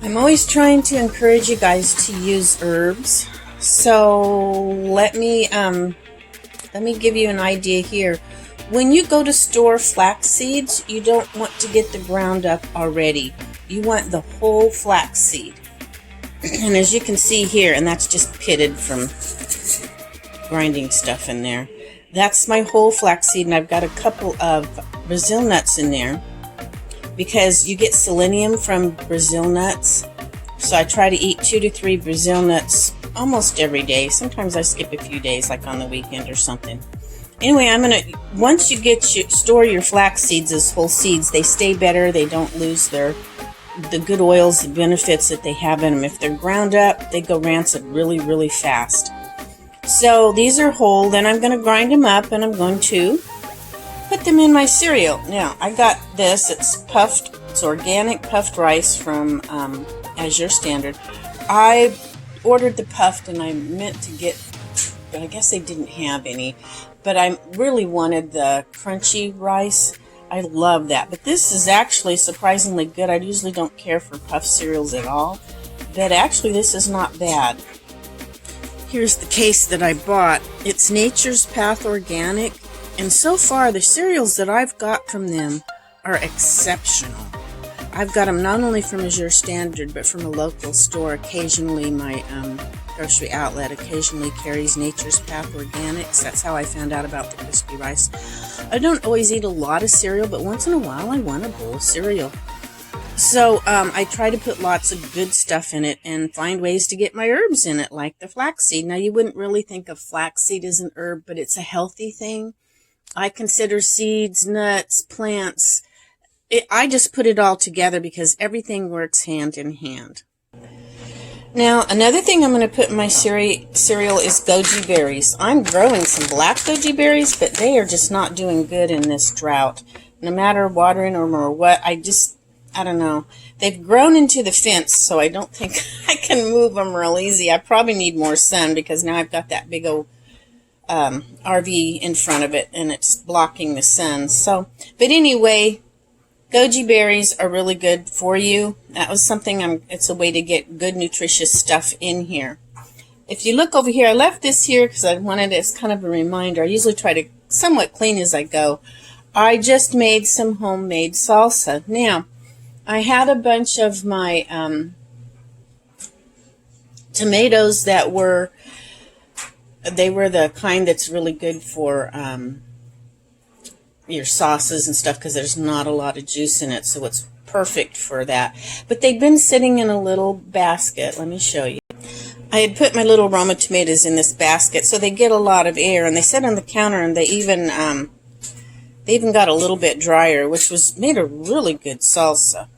I'm always trying to encourage you guys to use herbs. So let me give you an idea here. When you go to store flax seeds, you don't want to get the ground up already. You want the whole flax seed. And as you can see here, and that's just pitted from grinding stuff in there. That's my whole flaxseed, and I've got a couple of Brazil nuts in there because you get selenium from Brazil nuts. So I try to eat 2 to 3 Brazil nuts almost every day. Sometimes I skip a few days, like on the weekend or something. Anyway, once you store your flax seeds as whole seeds, they stay better. They don't lose the good oils, the benefits that they have in them. If they're ground up, they go rancid really, really fast. So these are whole. Then I'm going to grind them up, and I'm going to put them in my cereal. Now, I got this. It's puffed. It's organic puffed rice from As Your Standard. I ordered the puffed, and I meant to get, but I guess they didn't have any. But I really wanted the crunchy rice. I love that. But this is actually surprisingly good. I usually don't care for puffed cereals at all. But actually, this is not bad. Here's the case that I bought. It's Nature's Path Organic. And so far, the cereals that I've got from them are exceptional. I've got them not only from As Your Standard, but from a local store. Occasionally, my grocery outlet occasionally carries Nature's Path Organics. That's how I found out about the crispy rice. I don't always eat a lot of cereal, but once in a while I want a bowl of cereal. So I try to put lots of good stuff in it and find ways to get my herbs in it, like the flaxseed. Now, you wouldn't really think of flaxseed as an herb, but it's a healthy thing. I consider seeds, nuts, plants. I just put it all together because everything works hand in hand. Now, another thing I'm going to put in my cereal is Goji Berries. I'm growing some black Goji Berries, but they are just not doing good in this drought. No matter watering them or what, I don't know. They've grown into the fence, so I don't think I can move them real easy. I probably need more sun because now I've got that big old RV in front of it, and it's blocking the sun. So, but anyway, Goji berries are really good for you. That was something it's a way to get good nutritious stuff in here. If you look over here, I left this here because I wanted it as kind of a reminder. I usually try to somewhat clean as I go. I just made some homemade salsa. Now, I had a bunch of my tomatoes that were the kind that's really good for your sauces and stuff because there's not a lot of juice in it, so it's perfect for that. But they've been sitting in a little basket. Let me show you. I had put my little Roma tomatoes in this basket so they get a lot of air, and they sit on the counter, and they even got a little bit drier, which made a really good salsa.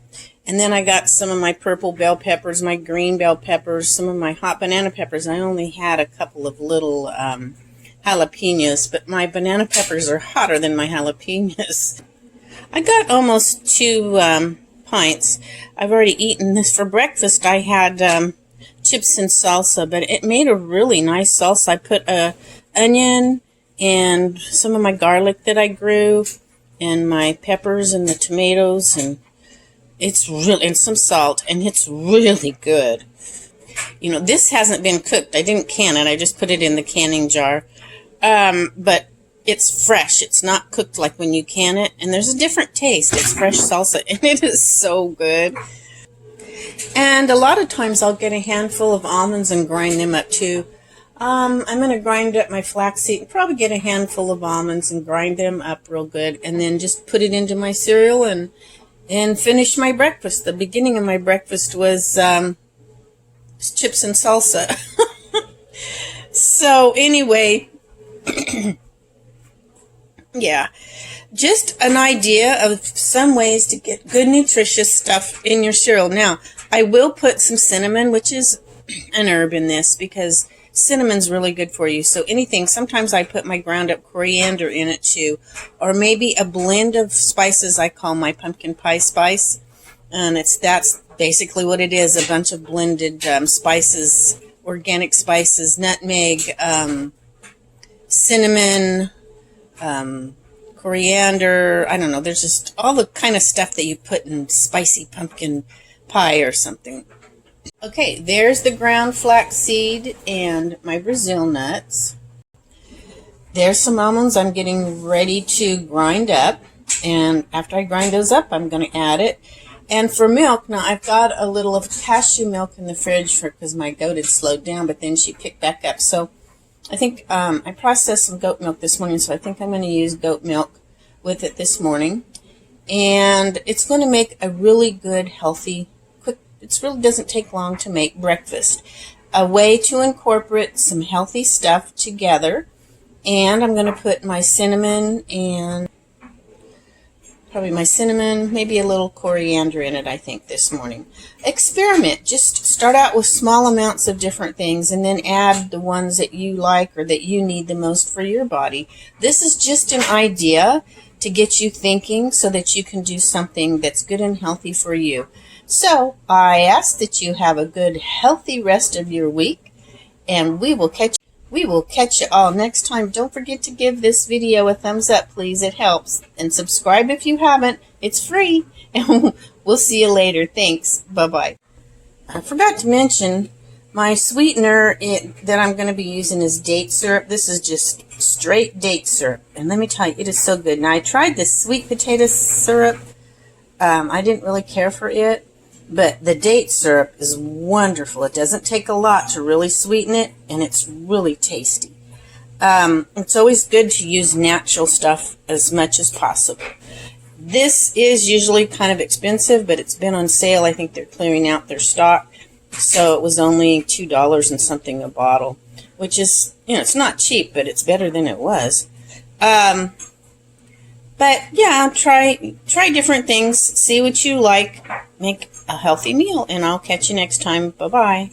And then I got some of my purple bell peppers, my green bell peppers, some of my hot banana peppers. I only had a couple of little jalapenos, but my banana peppers are hotter than my jalapenos. I got almost 2 pints. I've already eaten this for breakfast. I had chips and salsa, but it made a really nice salsa. I put onion and some of my garlic that I grew, and my peppers and the tomatoes, and some salt, and it's really good. You know, this hasn't been cooked. I didn't can it. I just put it in the canning jar. But it's fresh. It's not cooked like when you can it, and there's a different taste. It's fresh salsa, and it is so good. And a lot of times I'll get a handful of almonds and grind them up too. I'm going to grind up my flaxseed, probably get a handful of almonds and grind them up real good, and then just put it into my cereal and finish my breakfast. The beginning of my breakfast was chips and salsa. So anyway, yeah, just an idea of some ways to get good nutritious stuff in your cereal. Now, I will put some cinnamon, which is an herb, in this because cinnamon's really good for you. So anything, sometimes I put my ground up coriander in it too, or maybe a blend of spices I call my pumpkin pie spice. And that's basically what it is, a bunch of blended spices, organic spices, nutmeg, cinnamon, coriander, I don't know, there's just all the kind of stuff that you put in spicy pumpkin pie or something. Okay, there's the ground flaxseed and my Brazil nuts. There's some almonds I'm getting ready to grind up. And after I grind those up, I'm going to add it. And for milk, now I've got a little of cashew milk in the fridge because my goat had slowed down, but then she picked back up. So I think I processed some goat milk this morning, so I think I'm going to use goat milk with it this morning. And it's going to make a really good, healthy, quick, it really doesn't take long to make breakfast. A way to incorporate some healthy stuff together. And I'm going to put my cinnamon and probably my cinnamon, maybe a little coriander in it, I think, this morning. Experiment. Just start out with small amounts of different things and then add the ones that you like or that you need the most for your body. This is just an idea to get you thinking so that you can do something that's good and healthy for you. So I ask that you have a good, healthy rest of your week, and we will catch you all next time. Don't forget to give this video a thumbs up, please. It helps. And subscribe if you haven't. It's free. And we'll see you later. Thanks. Bye-bye. I forgot to mention my sweetener that I'm going to be using is date syrup. This is just straight date syrup. And let me tell you, it is so good. Now, I tried this sweet potato syrup. I didn't really care for it. But the date syrup is wonderful. It doesn't take a lot to really sweeten it, and it's really tasty. It's always good to use natural stuff as much as possible. This is usually kind of expensive, but it's been on sale. I think they're clearing out their stock. So it was only $2 and something a bottle, which is, it's not cheap, but it's better than it was. But yeah, try different things, see what you like, make a healthy meal, and I'll catch you next time. Bye-bye.